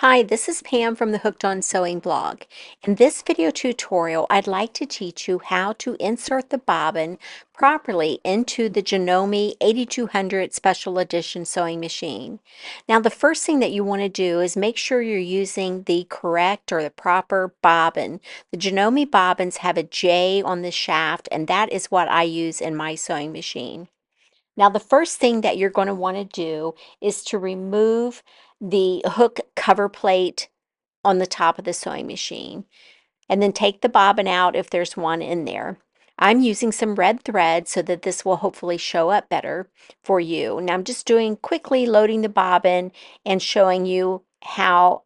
Hi, this is Pam from the Hooked on Sewing blog. In this video tutorial, I'd like to teach you how to insert the bobbin properly into the Janome 8200 Special Edition sewing machine. Now, the first thing that you want to do is make sure you're using the correct or the proper bobbin. The Janome bobbins have a J on the shaft, and that is what I use in my sewing machine. Now, the first thing that you're going to want to do is to remove the hook cover plate on the top of the sewing machine, and then take the bobbin out if there's one in there. I'm using some red thread so that this will hopefully show up better for you. Now I'm just doing quickly loading the bobbin and showing you how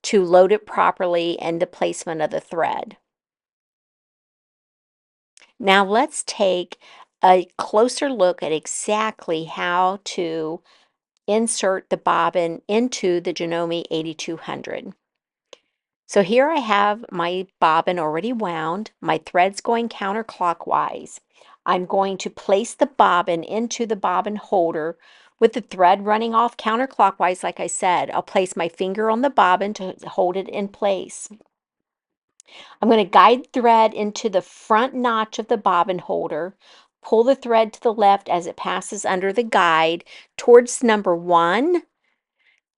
to load it properly and the placement of the thread. Now let's take a closer look at exactly how to insert the bobbin into the Janome 8200. So here I have my bobbin already wound. My thread's going counterclockwise. I'm going to place the bobbin into the bobbin holder with the thread running off counterclockwise. Like I said, I'll place my finger on the bobbin to hold it in place. I'm going to guide thread into the front notch of the bobbin holder. Pull the thread to the left as it passes under the guide towards number 1,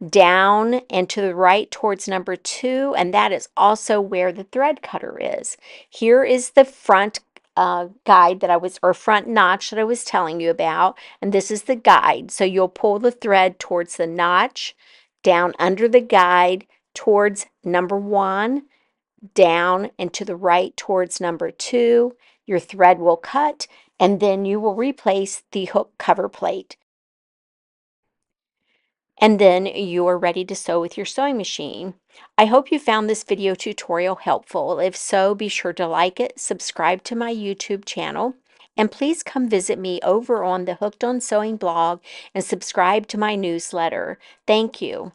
down and to the right towards number 2, and that is also where the thread cutter is. Here is the front guide that or front notch that I was telling you about, and this is the guide. So you'll pull the thread towards the notch, down under the guide towards number 1, down and to the right towards number 2. Your thread will cut, and then you will replace the hook cover plate. And then you are ready to sew with your sewing machine. I hope you found this video tutorial helpful. If so, be sure to like it, subscribe to my YouTube channel, and please come visit me over on the Hooked on Sewing blog and subscribe to my newsletter. Thank you.